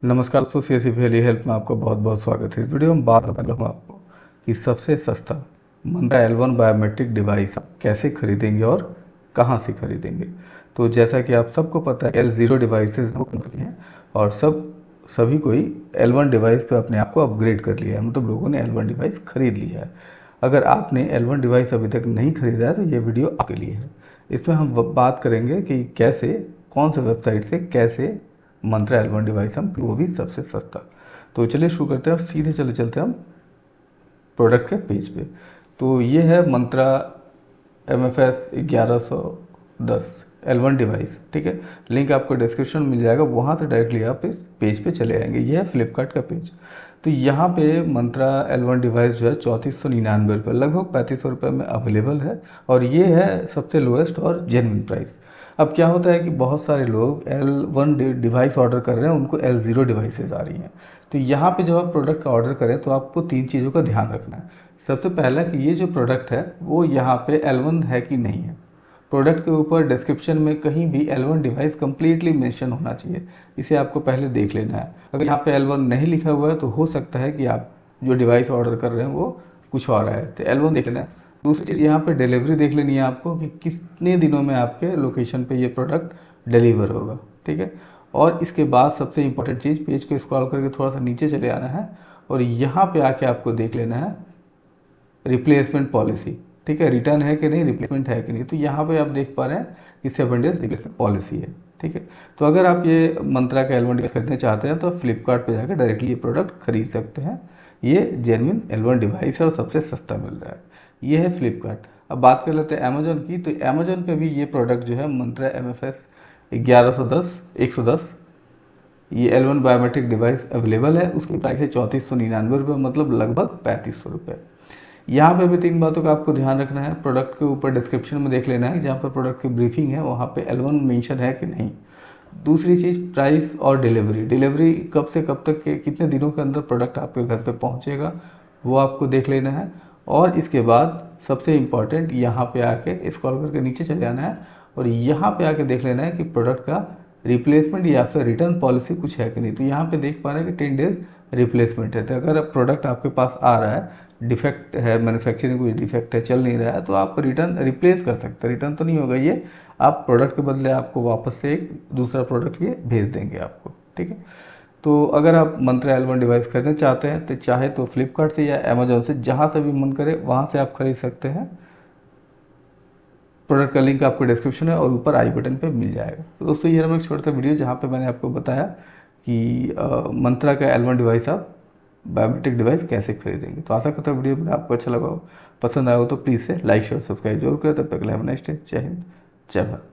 नमस्कार दोस्तों, CSC valley help में आपका बहुत बहुत स्वागत है। इस वीडियो में बात बता रहा हूँ आपको कि सबसे सस्ता मंत्रा L1 बायोमेट्रिक डिवाइस आप कैसे खरीदेंगे और कहाँ से खरीदेंगे। तो जैसा कि आप सबको पता है, L0 डिवाइसेस कंपनी हैं और सभी कोई L1 डिवाइस पे अपने आप को अपग्रेड कर लिया है, मतलब लोगों ने L1 डिवाइस खरीद लिया है। अगर आपने L1 डिवाइस अभी तक नहीं खरीदा है तो ये वीडियो आपके लिए है। इसमें हम बात करेंगे कि कैसे, कौन से वेबसाइट से कैसे मंत्रा L1 डिवाइस हम, वो भी सबसे सस्ता। तो चलिए शुरू करते हैं, सीधे चले चलते हैं हम प्रोडक्ट के पेज पे। तो ये है मंत्रा MFS 1110 L1 डिवाइस, ठीक है। लिंक आपको डिस्क्रिप्शन में मिल जाएगा, वहाँ से डायरेक्टली आप इस पेज पे चले आएंगे। ये है फ्लिपकार्ट का पेज। तो यहाँ पे मंत्रा L1 डिवाइस जो है 3499 रुपये, लगभग 3500 रुपये में अवेलेबल है। और ये है सबसे लोएस्ट और जेन्युइन प्राइस। अब क्या होता है कि बहुत सारे लोग L1 डिवाइस ऑर्डर कर रहे हैं, उनको L0 डिवाइसेज आ रही हैं। तो यहाँ पे जब आप प्रोडक्ट का ऑर्डर करें तो आपको तीन चीज़ों का ध्यान रखना है। सबसे पहला कि ये जो प्रोडक्ट है वो यहाँ पे L1 है कि नहीं है। प्रोडक्ट के ऊपर डिस्क्रिप्शन में कहीं भी L1 डिवाइस कंप्लीटली मेंशन होना चाहिए, इसे आपको पहले देख लेना है। अगर यहाँ पे L1 नहीं लिखा हुआ है तो हो सकता है कि आप जो डिवाइस ऑर्डर कर रहे हैं वो कुछ और है, तो L1 देख लेना है। दूसरी चीज़, यहाँ पे डिलीवरी देख लेनी है आपको कि कितने दिनों में आपके लोकेशन पे ये प्रोडक्ट डिलीवर होगा, ठीक है। और इसके बाद सबसे इंपॉर्टेंट चीज़, पेज को स्क्रॉल करके थोड़ा सा नीचे चले आना है और यहाँ पे आके आपको देख लेना है रिप्लेसमेंट पॉलिसी, ठीक है। रिटर्न है कि नहीं, रिप्लेसमेंट है कि नहीं। तो यहाँ पे आप देख पा रहे हैं कि 7 डेज रिप्लेसमेंट पॉलिसी है, ठीक है। तो अगर आप ये मंत्रा का L1 डिवाइस खरीदना चाहते हैं तो फ्लिपकार्ट पे जाकर डायरेक्टली ये प्रोडक्ट खरीद सकते हैं। ये जेन्युइन L1 डिवाइस है और सबसे सस्ता मिल रहा है। ये है फ्लिपकार्ट। अब बात कर लेते हैं अमेजोन की। तो अमेजोन पे भी ये प्रोडक्ट जो है मंत्रा MFS 1110 ये L1 बायोमेट्रिक डिवाइस अवेलेबल है। उसकी प्राइस है 3499 रुपये, मतलब लगभग 3500 रुपये। यहाँ पे भी तीन बातों का आपको ध्यान रखना है। प्रोडक्ट के ऊपर डिस्क्रिप्शन में देख लेना है, जहाँ पर प्रोडक्ट की ब्रीफिंग है वहाँ पे L1 मेंशन है कि नहीं। दूसरी चीज़, प्राइस और डिलीवरी। डिलीवरी कब से कब तक के, कितने दिनों के अंदर प्रोडक्ट आपके घर पे पहुँचेगा, वो आपको देख लेना है। और इसके बाद सबसे इम्पॉर्टेंट, यहाँ पे आके स्क्रॉल करके नीचे चले जाना है और यहाँ पे आके देख लेना है कि प्रोडक्ट का रिप्लेसमेंट या फिर रिटर्न पॉलिसी कुछ है कि नहीं। तो यहाँ पे देख पा रहे हैं कि 10 डेज रिप्लेसमेंट है। तो अगर प्रोडक्ट आपके पास आ रहा है, डिफेक्ट है, मैन्युफैक्चरिंग कोई डिफेक्ट है, चल नहीं रहा है, तो आप रिटर्न रिप्लेस कर सकते हैं। रिटर्न तो नहीं होगा ये, आप प्रोडक्ट के बदले आपको वापस से एक दूसरा प्रोडक्ट ये भेज देंगे आपको, ठीक है। तो अगर आप मंत्रा L1 डिवाइस खरीदना चाहते हैं तो चाहे तो फ्लिपकार्ट से या अमेजोन से, जहाँ से भी मन करे वहाँ से आप खरीद सकते हैं। प्रोडक्ट का लिंक आपको डिस्क्रिप्शन है और ऊपर आई बटन पे मिल जाएगा। तो दोस्तों, ये रहा एक छोटा सा वीडियो जहाँ पे मैंने आपको बताया कि मंत्रा का L1 डिवाइस आप बायोमेट्रिक डिवाइस कैसे खरीदेंगे। तो आशा करता हूँ वीडियो में आपको अच्छा लगा हो, पसंद आया हो तो प्लीज़ से लाइक शेयर सब्सक्राइब जरूर करें। तब तक के लिए हैव अ नाइस डे। जय हिंद, जय भारत।